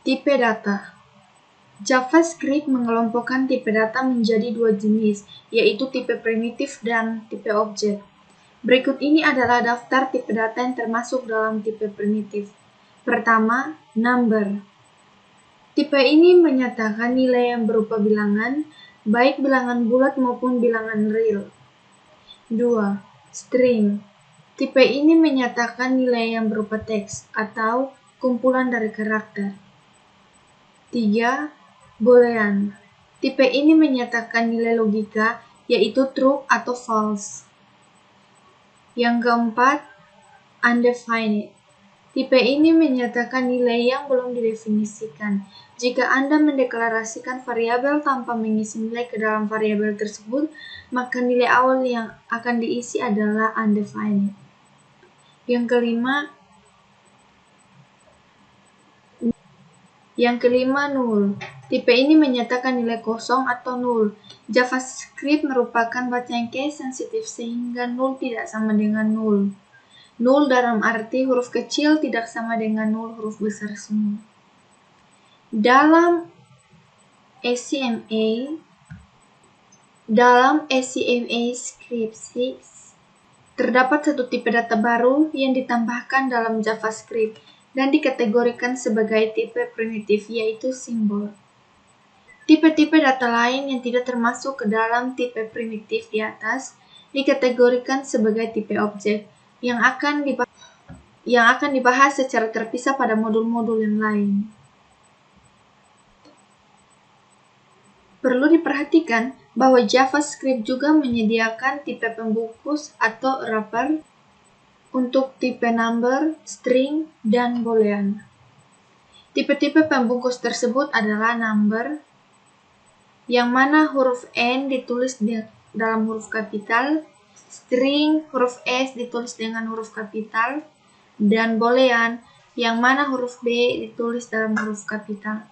Tipe data. JavaScript mengelompokkan tipe data menjadi dua jenis, yaitu tipe primitif dan tipe objek. Berikut ini adalah daftar tipe data yang termasuk dalam tipe primitif. Pertama, number. Tipe ini menyatakan nilai yang berupa bilangan, baik bilangan bulat maupun bilangan real. 2. String. Tipe ini menyatakan nilai yang berupa teks atau kumpulan dari karakter. 3. Boolean. Tipe ini menyatakan nilai logika, yaitu true atau false. Yang keempat, undefined. Tipe ini menyatakan nilai yang belum didefinisikan. Jika Anda mendeklarasikan variabel tanpa mengisi nilai ke dalam variabel tersebut, maka nilai awal yang akan diisi adalah undefined. Yang kelima, null. Tipe ini menyatakan nilai kosong atau null. JavaScript merupakan bacaan case sensitif sehingga null tidak sama dengan null. Null dalam arti huruf kecil tidak sama dengan null huruf besar semua. Dalam ACMA Script 6, terdapat satu tipe data baru yang ditambahkan dalam JavaScript dan dikategorikan sebagai tipe primitif, yaitu simbol. Tipe-tipe data lain yang tidak termasuk ke dalam tipe primitif di atas dikategorikan sebagai tipe objek yang akan dibahas secara terpisah pada modul-modul yang lain. Perlu diperhatikan bahwa JavaScript juga menyediakan tipe pembungkus atau wrapper untuk tipe number, string, dan boolean. Tipe-tipe pembungkus tersebut adalah number, yang mana huruf N ditulis dalam huruf kapital, string huruf S ditulis dengan huruf kapital, dan boolean, yang mana huruf B ditulis dalam huruf kapital.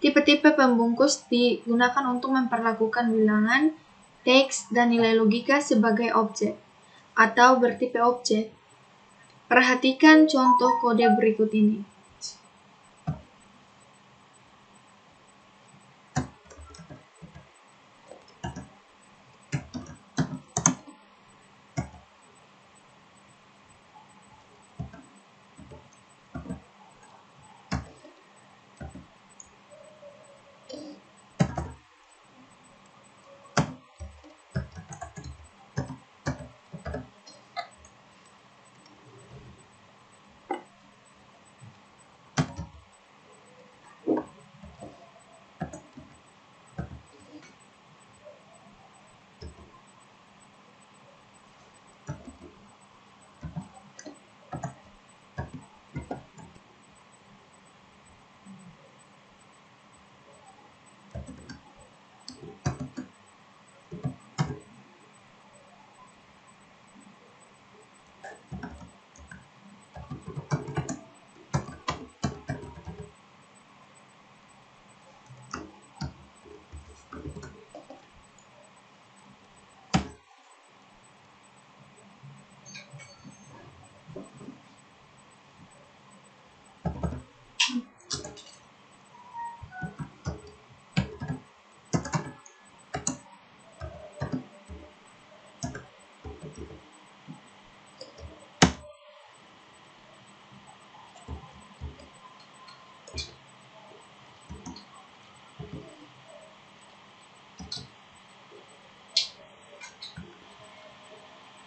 Tipe-tipe pembungkus digunakan untuk memperlakukan bilangan, teks, dan nilai logika sebagai objek, atau bertipe objek. Perhatikan contoh kode berikut ini.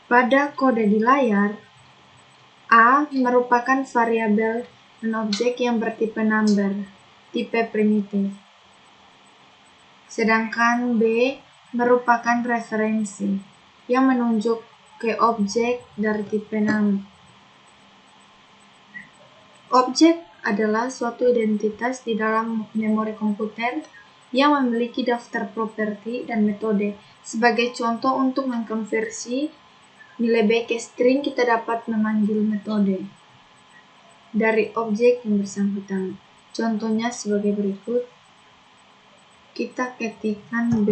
Pada kode di layar, A merupakan variabel dan objek yang bertipe number, tipe primitif. Sedangkan B merupakan referensi yang menunjuk ke objek dari tipe number. Objek adalah suatu identitas di dalam memori komputer yang memiliki daftar properti dan metode. Sebagai contoh, untuk mengkonversi nilai B ke string, kita dapat memanggil metode dari objek yang bersangkutan. Contohnya sebagai berikut. Kita ketikkan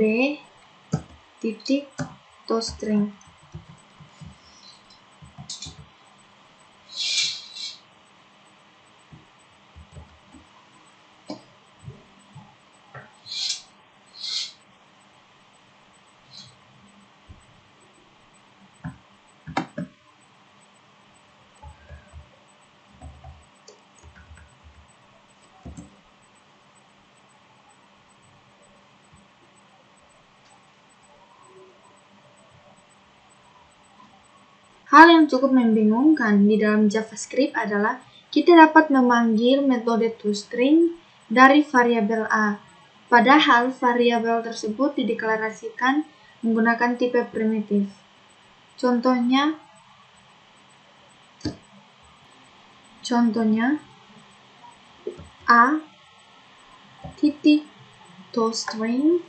B titik toString. Hal yang cukup membingungkan di dalam JavaScript adalah kita dapat memanggil metode toString dari variabel A, padahal variabel tersebut dideklarasikan menggunakan tipe primitif. Contohnya A titik toString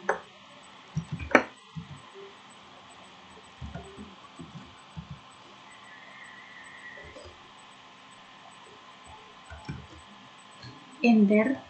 enter.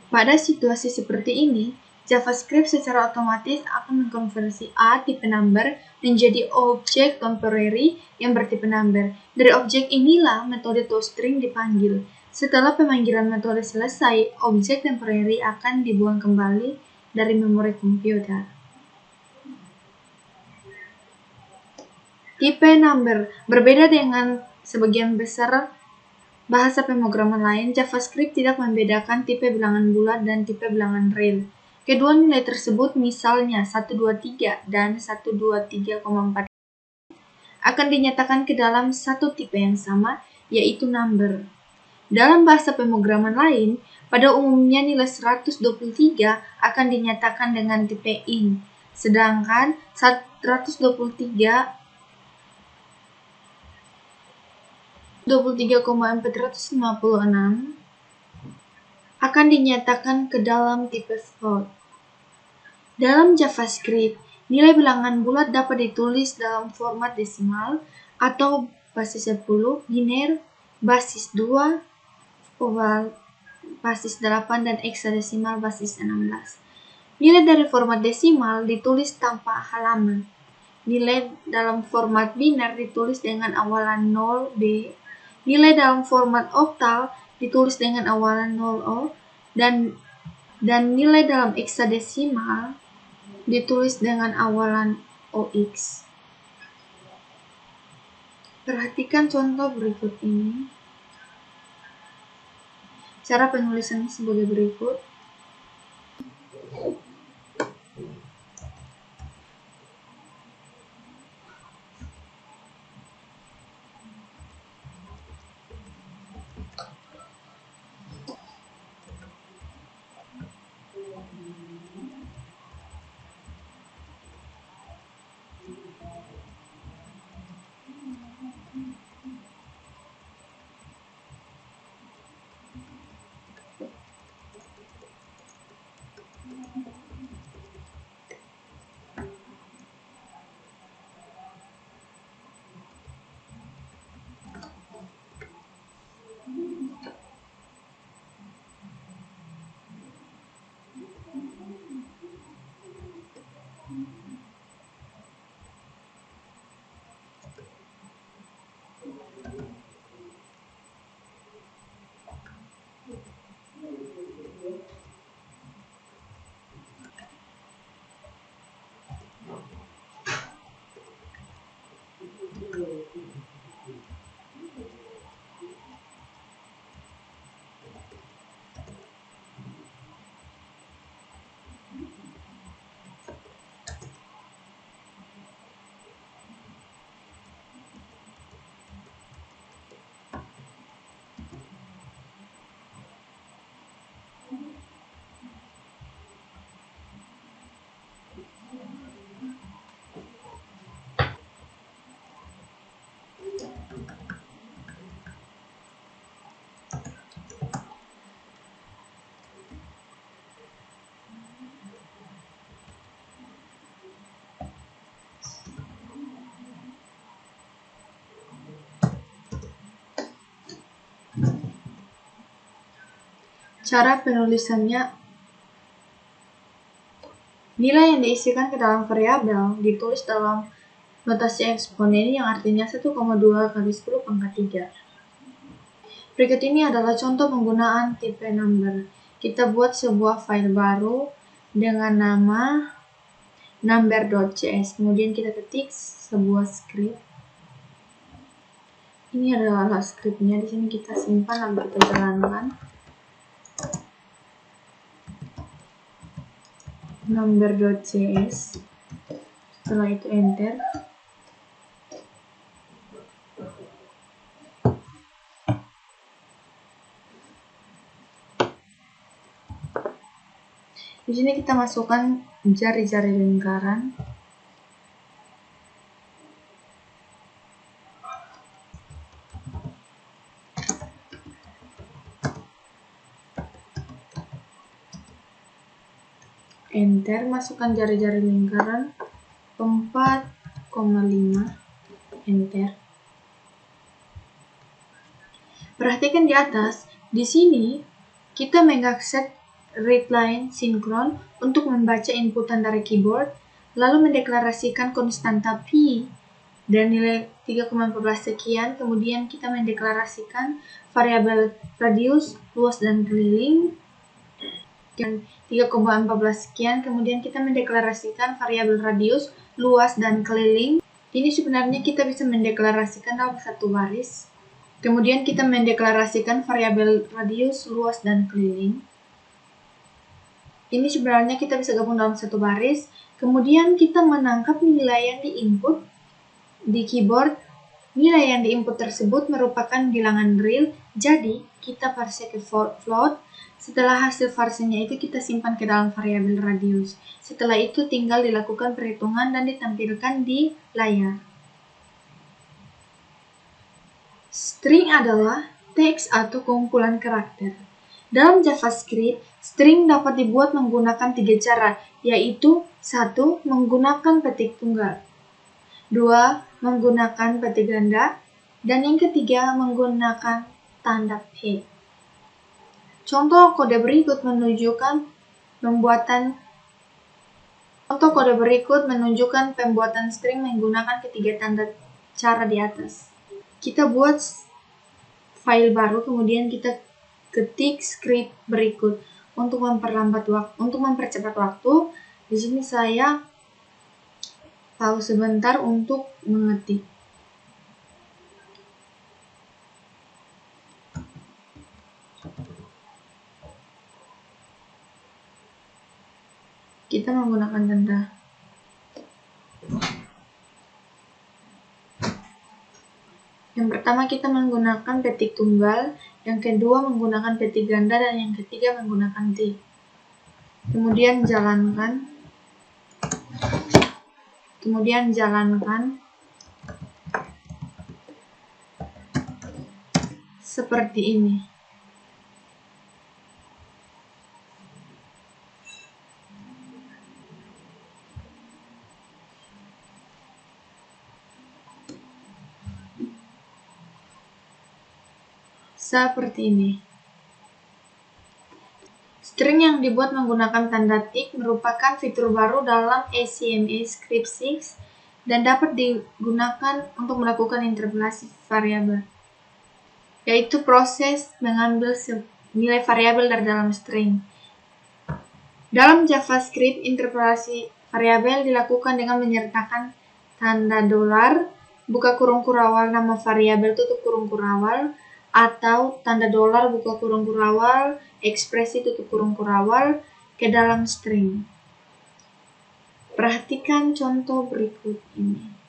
Pada situasi seperti ini, JavaScript secara otomatis akan mengkonversi A tipe number menjadi objek temporary yang bertipe number. Dari objek inilah metode toString dipanggil. Setelah pemanggilan metode selesai, objek temporary akan dibuang kembali dari memori komputer. Tipe number berbeda dengan sebagian besar bahasa pemrograman lain, JavaScript tidak membedakan tipe bilangan bulat dan tipe bilangan real. Kedua nilai tersebut, misalnya 123 dan 123,4, akan dinyatakan ke dalam satu tipe yang sama, yaitu number. Dalam bahasa pemrograman lain, pada umumnya nilai 123 akan dinyatakan dengan tipe int, sedangkan 123,456 akan dinyatakan ke dalam tipe float. Dalam JavaScript, nilai bilangan bulat dapat ditulis dalam format desimal atau basis 10, biner, basis 2, oval, basis 8, dan heksadesimal basis 16. Nilai dari format desimal ditulis tanpa halaman. Nilai dalam format biner ditulis dengan awalan 0B. Nilai dalam format oktal ditulis dengan awalan 0O, dan nilai dalam heksadesimal ditulis dengan awalan OX. Perhatikan contoh berikut ini. Cara penulisannya sebagai berikut. Cara penulisannya, nilai yang diisikan ke dalam variabel ditulis dalam notasi eksponen yang artinya 1,2 kali 10 pangkat 3. Berikut ini adalah contoh penggunaan tipe number. Kita buat sebuah file baru dengan nama number.js. Kemudian kita ketik sebuah script. Ini adalah scriptnya. Di sini kita simpan lalu kita jalankan. Number.js. Setelah itu enter. Di sini kita masukkan jari-jari lingkaran. Enter, masukkan jari-jari lingkaran 4,5. Enter. Perhatikan di atas, di sini kita mengakses readline sinkron untuk membaca inputan dari keyboard, lalu mendeklarasikan konstanta P dan nilai 3,14 sekian, kemudian kita mendeklarasikan variabel radius, luas, dan keliling, dan 3,14 sekian, kemudian kita mendeklarasikan variabel radius, luas, dan keliling. Ini sebenarnya kita bisa mendeklarasikan dalam satu baris. Kemudian kita mendeklarasikan variabel radius, luas, dan keliling. Ini sebenarnya kita bisa gabung dalam satu baris. Kemudian kita menangkap nilai yang diinput di keyboard. Nilai yang diinput tersebut merupakan bilangan real, jadi kita parse ke float. Setelah hasil parsenya itu kita simpan ke dalam variabel radius. Setelah itu tinggal dilakukan perhitungan dan ditampilkan di layar. String adalah teks atau kumpulan karakter. Dalam JavaScript, string dapat dibuat menggunakan 3 cara, yaitu 1. Menggunakan petik tunggal, 2. Menggunakan petik ganda, dan yang ketiga menggunakan tanda P. Contoh kode berikut menunjukkan pembuatan string menggunakan ketiga tanda cara di atas. Kita buat file baru, kemudian kita ketik script berikut untuk mempercepat waktu. Di sini saya pause sebentar untuk mengetik. Kita menggunakan tanda. Yang pertama kita menggunakan petik tunggal, yang kedua menggunakan petik ganda, dan yang ketiga menggunakan T. Kemudian jalankan seperti ini. Seperti ini. String yang dibuat menggunakan tanda tik merupakan fitur baru dalam ACMA Script 6 dan dapat digunakan untuk melakukan interpolasi variabel, yaitu proses mengambil nilai variabel dari dalam string. Dalam JavaScript, interpolasi variabel dilakukan dengan menyertakan tanda $, buka kurung kurawal nama variabel tutup kurung kurawal, atau tanda $, buka kurung kurawal, ekspresi tutup kurung kurawal ke dalam string. Perhatikan contoh berikut ini.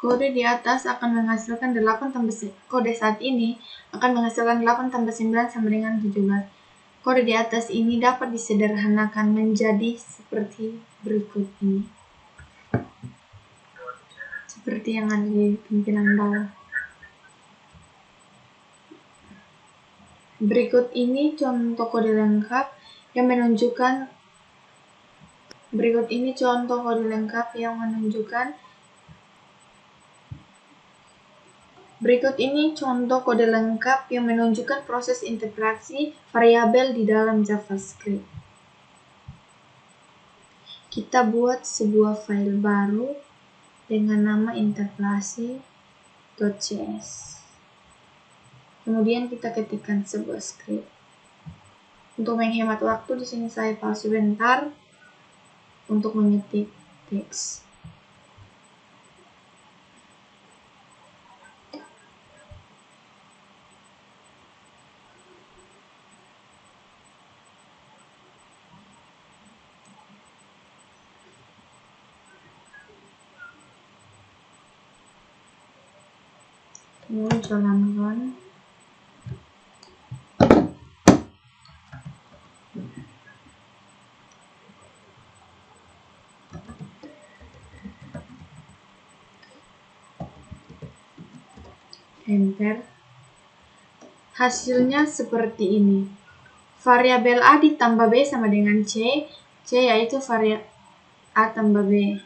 Kode di atas akan menghasilkan 8 tambah kode saat ini akan menghasilkan 8 tambah 9 sama dengan 17. Kode di atas ini dapat disederhanakan menjadi seperti berikut ini. Seperti yang ada di tampilan bawah. Berikut ini contoh kode lengkap yang menunjukkan proses integrasi variabel di dalam JavaScript. Kita buat sebuah file baru dengan nama interpolasi.cs. Kemudian kita ketikkan sebuah script. Untuk menghemat waktu, di sini saya pause sebentar untuk mengetik teks. Kemudian jalankan. Enter. Hasilnya seperti ini. Variabel A ditambah B sama dengan C yaitu variabel A tambah B.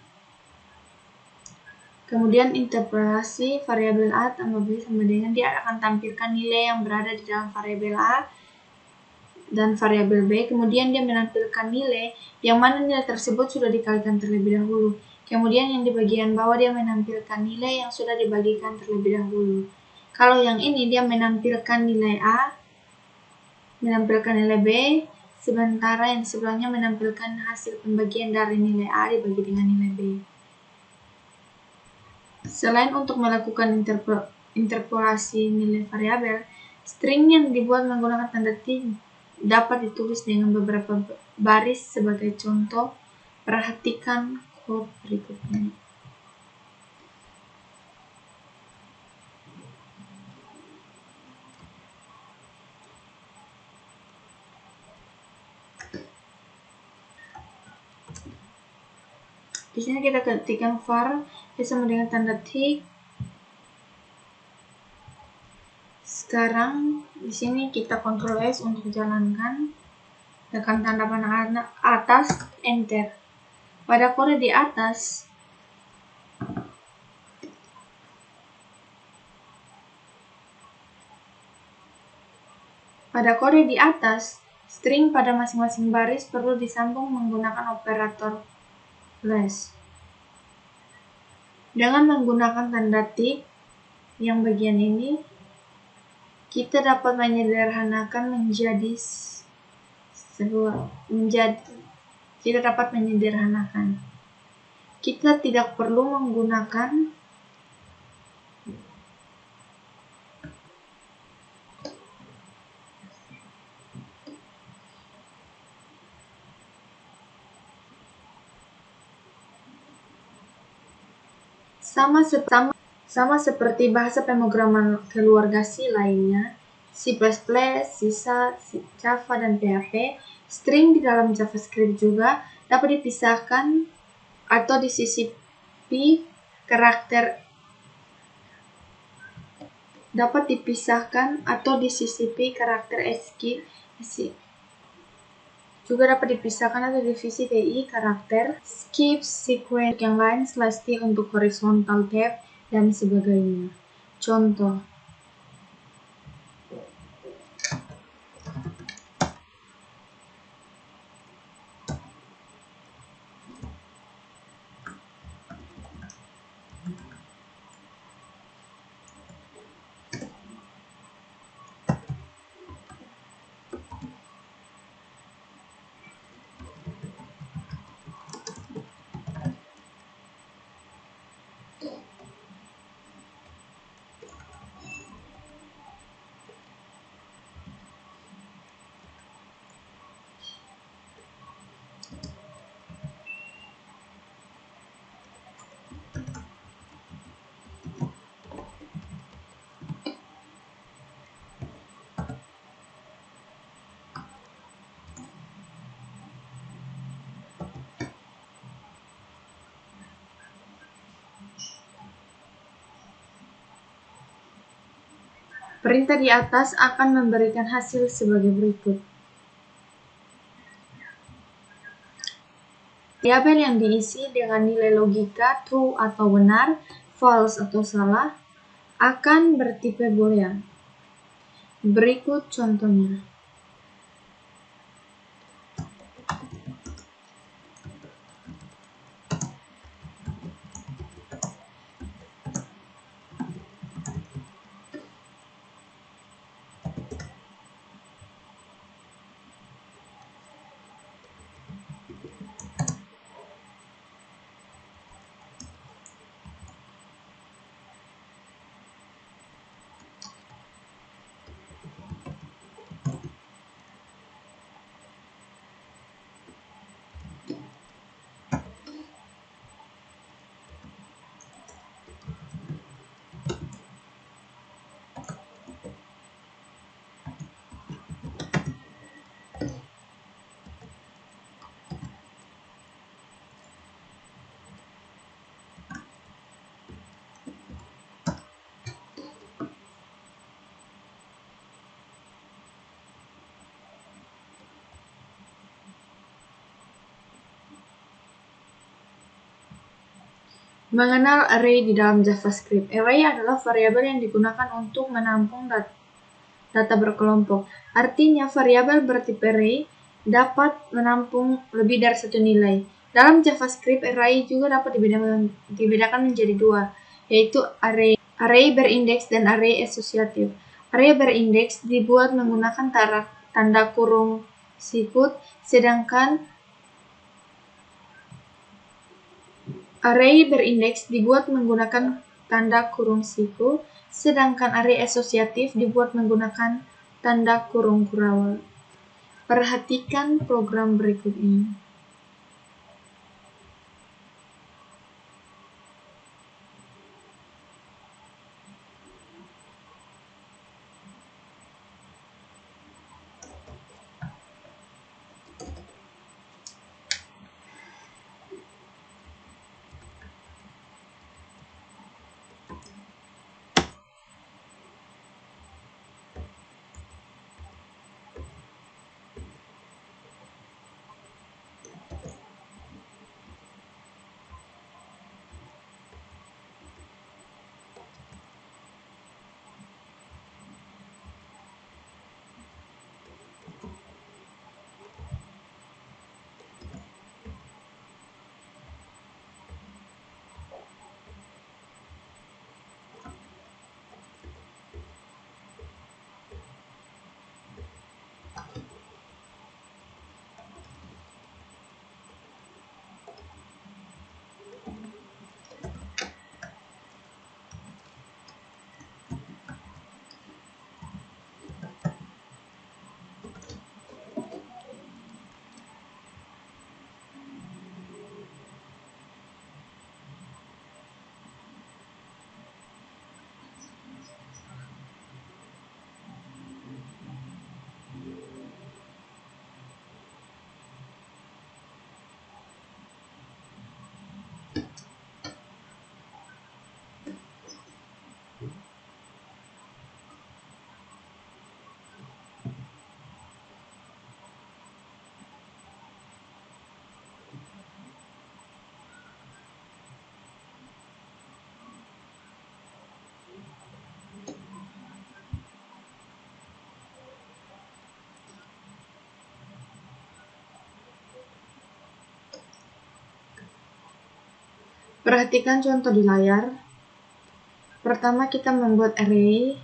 Kemudian interpolasi variabel A tambah B sama dengan dia akan tampilkan nilai yang berada di dalam variabel A dan variabel B. Kemudian dia menampilkan nilai yang mana nilai tersebut sudah dikalikan terlebih dahulu. Kemudian yang di bagian bawah dia menampilkan nilai yang sudah dibagikan terlebih dahulu. Kalau yang ini dia menampilkan nilai A, menampilkan nilai B, sementara yang sebelahnya menampilkan hasil pembagian dari nilai A dibagi dengan nilai B. Selain untuk melakukan interpolasi nilai variabel, string yang dibuat menggunakan tanda titik dapat ditulis dengan beberapa baris sebagai contoh. Perhatikan code berikut ini. Di sini kita ketikkan var sama dengan tanda titik. Sekarang di sini kita Ctrl S untuk jalankan. Tekan tanda panah atas, enter. Pada kode di atas string pada masing-masing baris perlu disambung menggunakan operator slash. Dengan menggunakan tanda titik yang bagian ini, kita dapat menyederhanakan kita tidak perlu menggunakan sama seperti bahasa pemrograman keluarga C lainnya, C++, C#, Java, dan PHP, string di dalam JavaScript juga dapat dipisahkan atau disisipi karakter ASCII. Juga dapat dipisahkan atau divisi DI karakter, skip, sequence yang lain, /t untuk horizontal tab, dan sebagainya. Contoh. Perintah di atas akan memberikan hasil sebagai berikut. Variabel yang diisi dengan nilai logika true atau benar, false atau salah, akan bertipe boolean. Berikut contohnya. Mengenal array di dalam JavaScript. Array adalah variabel yang digunakan untuk menampung data berkelompok. Artinya, variabel bertipe array dapat menampung lebih dari satu nilai. Dalam JavaScript, array juga dapat dibedakan menjadi dua, yaitu array berindeks dan array asosiatif. Array berindeks dibuat menggunakan tanda kurung sikut, sedangkan array berindeks dibuat menggunakan tanda kurung siku, sedangkan array asosiatif dibuat menggunakan tanda kurung kurawal. Perhatikan program berikut ini. Perhatikan contoh di layar. Pertama, kita membuat array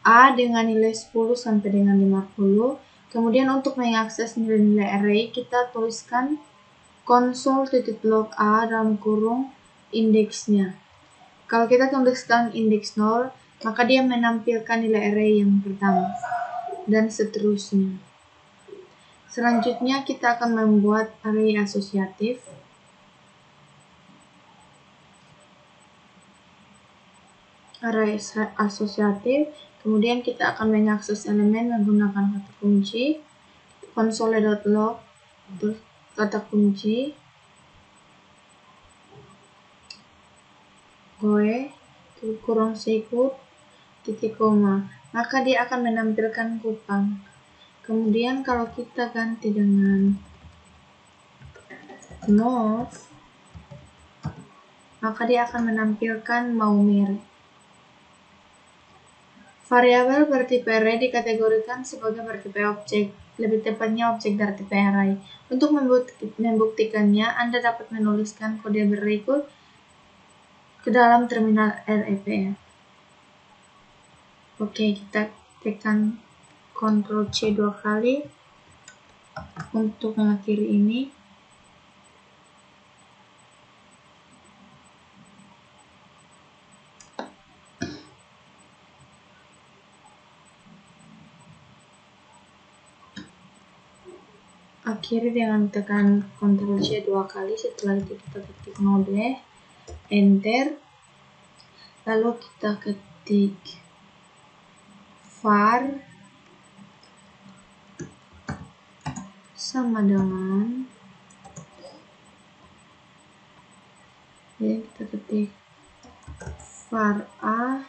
A dengan nilai 10 sampai dengan 50. Kemudian untuk mengakses nilai-nilai array, kita tuliskan console.log A dalam kurung indeksnya. Kalau kita tuliskan indeks 0, maka dia menampilkan nilai array yang pertama, dan seterusnya. Selanjutnya, kita akan membuat array asosiatif. Array asosiatif, kemudian kita akan mengakses elemen menggunakan kata kunci console.log, terus kata kunci kurung sikut titik koma. maka dia akan menampilkan kupang. Kemudian kalau kita ganti dengan move, maka dia akan menampilkan mau merek. Variabel bertipe array dikategorikan sebagai bertipe objek, lebih tepatnya objek dari tipe array. Untuk membuktikannya, Anda dapat menuliskan kode berikut ke dalam terminal REPF. Oke, kita tekan Ctrl C 2 kali untuk mengakhiri ini. Akhiri dengan tekan Ctrl C 2 kali. Setelah itu kita ketik node, enter, lalu kita ketik var sama dengan, kita ketik var a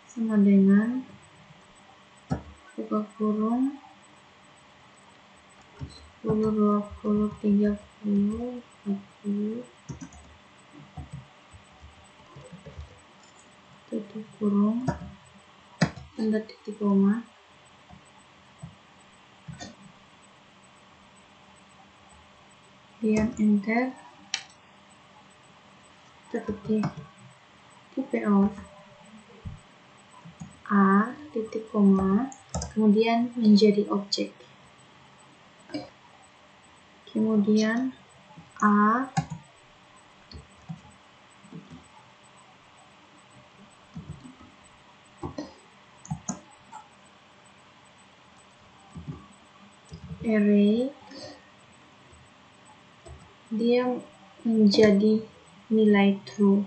sama dengan buka kurung 10, 20, 30, 40, tutup kurung, tanda titik koma, kemudian enter, kita ketik tipe of a titik koma, kemudian menjadi objek, kemudian a array, dia menjadi nilai true.